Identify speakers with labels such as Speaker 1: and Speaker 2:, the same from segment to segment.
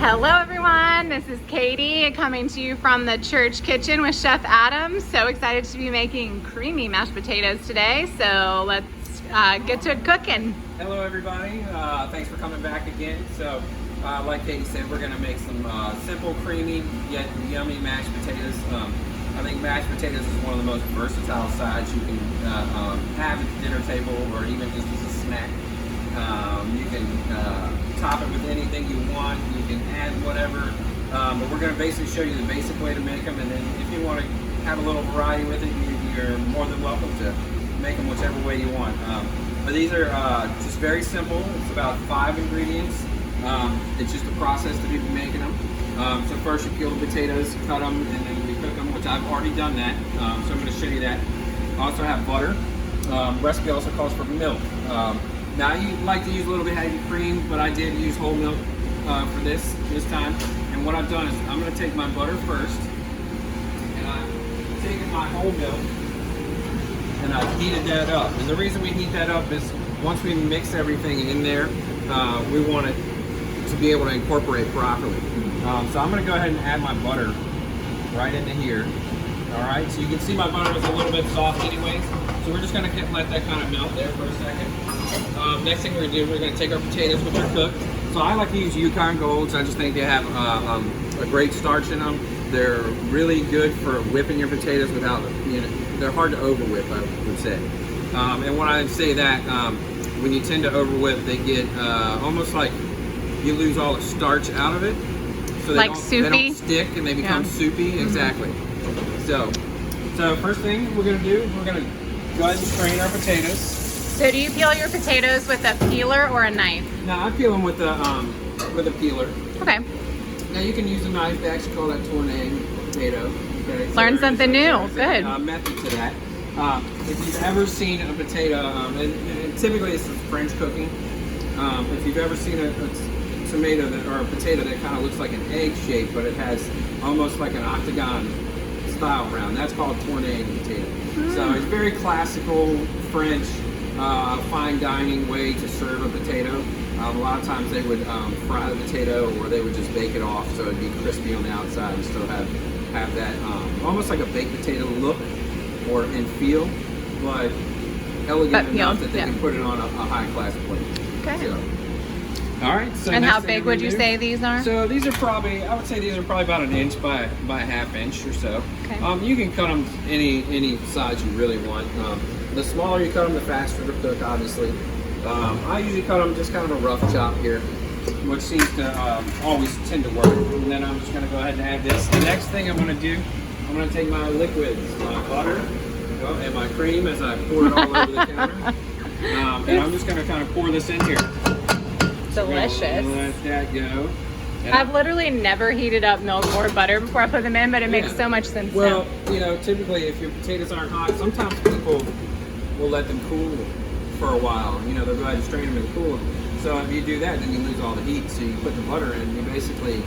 Speaker 1: Hello everyone, this is Katie coming to you from the church kitchen with Chef Adam. So excited to be making creamy mashed potatoes today, so let's get to cooking.
Speaker 2: Hello everybody, thanks for coming back again. So like Katie said, we're going to make some simple, creamy, yet yummy mashed potatoes. I think mashed potatoes is one of the most versatile sides you can have at the dinner table or even just as a snack. You can top it with anything you want, you can add whatever, but we're going to basically show you the basic way to make them, and then if you want to have a little variety with it, you're more than welcome to make them whichever way you want. But these are just very simple. It's about 5 ingredients. It's just a process to be making them. So first you peel the potatoes, cut them, and then we cook them, which I've already done that. So I'm going to show you that. I also have butter. Recipe also calls for milk. Now you like to use a little bit heavy cream, but I did use whole milk for this time. And what I've done is I'm going to take my butter first, and I've taken my whole milk, and I've heated that up. And the reason we heat that up is once we mix everything in there, we want it to be able to incorporate properly. So I'm going to go ahead and add my butter right into here. All right, so you can see my butter is a little bit soft anyways. So we're just going to let that kind of melt there for a second. Next thing we're going to do, we're going to take our potatoes, which are cooked. So I like to use Yukon Golds. I just think they have a great starch in them. They're really good for whipping your potatoes without, they're hard to over whip, I would say. And when I say that, when you tend to over whip, they get almost like you lose all the starch out of it. So
Speaker 1: like soupy?
Speaker 2: They don't stick and they become soupy. Exactly. So first thing we're going to do, we're going to go ahead and strain our potatoes.
Speaker 1: So do you peel your potatoes with a peeler or a knife?
Speaker 2: No, I peel them with a peeler.
Speaker 1: Okay.
Speaker 2: Now you can use a knife. They actually call that tournée potato. Okay? So
Speaker 1: Learn something new. Good.
Speaker 2: Method to that. If you've ever seen a potato, and typically it's French cooking. If you've ever seen a tomato or a potato that kind of looks like an egg shape, but it has almost like an octagon style round, that's called tournée potato. So it's very classical French fine dining way to serve a potato. A lot of times they would fry the potato, or they would just bake it off so it'd be crispy on the outside and still have that almost like a baked potato look and feel, but elegant enough that they can put it on a high class plate. Okay. So, all right. So
Speaker 1: and how big would you say these are?
Speaker 2: So these are probably, I would say these are probably about 1 inch by a ½ inch or so.
Speaker 1: Okay.
Speaker 2: You can cut them any size you really want. The smaller you cut them, the faster to cook, obviously. I usually cut them just kind of a rough chop here, which seems to always tend to work. And then I'm just going to go ahead and add this. The next thing I'm going to do, I'm going to take my liquids, my butter, and my cream as I pour it all over the counter. And I'm just going to kind of pour this in here.
Speaker 1: Delicious.
Speaker 2: Let that go. And
Speaker 1: I've literally never heated up milk or butter before I put them in, but it makes so much sense
Speaker 2: now.
Speaker 1: Well,
Speaker 2: Typically if your potatoes aren't hot, sometimes people will let them cool for a while. They'll go ahead and strain them and cool them. So if you do that, then you lose all the heat. So you put the butter in, you basically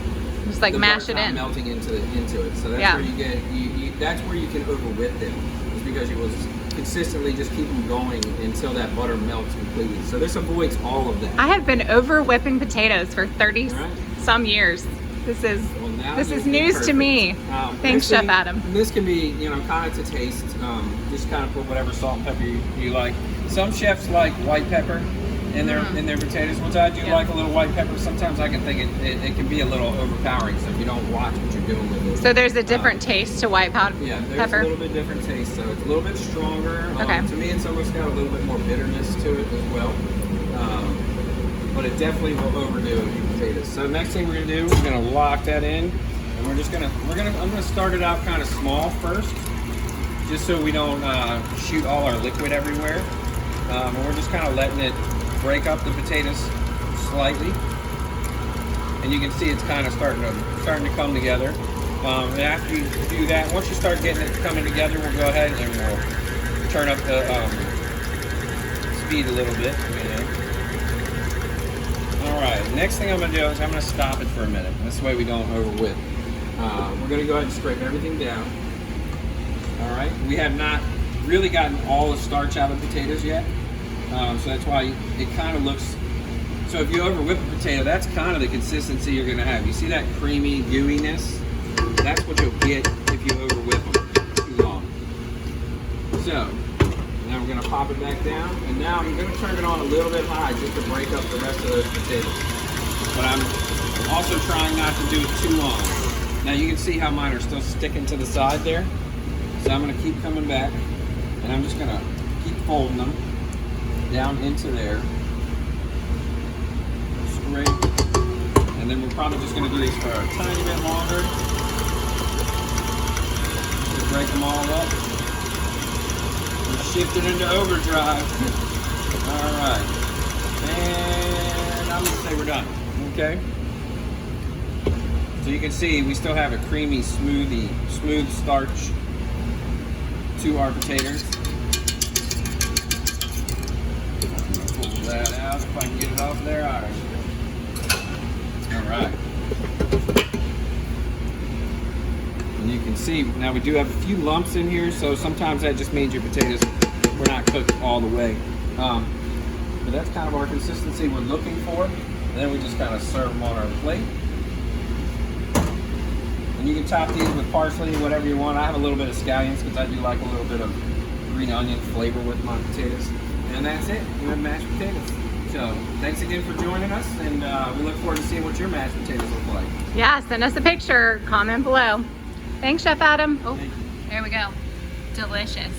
Speaker 1: just like mash it in,
Speaker 2: melting into it. So that's where you get that's where you can over whip them, is because you will consistently just keep them going until that butter melts completely. So this avoids all of that.
Speaker 1: I have been over whipping potatoes for 30 some years. This is news to me. Thanks, Chef Adam.
Speaker 2: This can be, kind of to taste. Just kind of put whatever salt and pepper you like. Some chefs like white pepper in their potatoes, which I do like a little white pepper. Sometimes I can think it can be a little overpowering, so if you don't watch what you're doing with it.
Speaker 1: So there's a different taste to white pepper?
Speaker 2: Yeah, there's a little bit different taste. So it's a little bit stronger. To me, it's almost got a little bit more bitterness to it as well. But it definitely will overdo your potatoes. So next thing we're gonna do, we're gonna lock that in, and I'm gonna start it out kind of small first, just so we don't shoot all our liquid everywhere. And we're just kind of letting it break up the potatoes slightly, and you can see it's kind of starting to come together. And after you do that, once you start getting it coming together, we'll go ahead and we'll turn up the speed a little bit. All right, next thing I'm going to do is I'm going to stop it for a minute. This way we don't over whip. We're going to go ahead and scrape everything down. All right, we have not really gotten all the starch out of potatoes yet. So that's why it kind of looks So if you over whip a potato, that's kind of the consistency you're gonna have. You see that creamy gooiness? That's what you'll get if you over whip them too long. So, now we're gonna pop it back down, and now I'm gonna turn it on a little bit high just to break up the rest of those potatoes. But I'm also trying not to do it too long. Now you can see how mine are still sticking to the side there. So I'm gonna keep coming back, and I'm just gonna keep folding them down into there. Straight. And then we're probably just gonna do these for a tiny bit longer. Just break them all up. We're shifting into overdrive. All right. And I'm gonna say we're done. Okay. So you can see we still have a creamy, smooth starch to our potatoes. I'm gonna pull that out if I can get it off there. All right. And you can see now we do have a few lumps in here, so sometimes that just means your potatoes were not cooked all the way. But that's kind of our consistency we're looking for. And then we just kind of serve them on our plate. And you can top these with parsley, whatever you want. I have a little bit of scallions because I do like a little bit of green onion flavor with my potatoes. And that's it. We have mashed potatoes. So thanks again for joining us, and we look forward to seeing what your mashed potatoes look like.
Speaker 1: Yeah, send us a picture, comment below. Thanks, Chef Adam. Oh,
Speaker 2: Thank you.
Speaker 1: there we go. Delicious.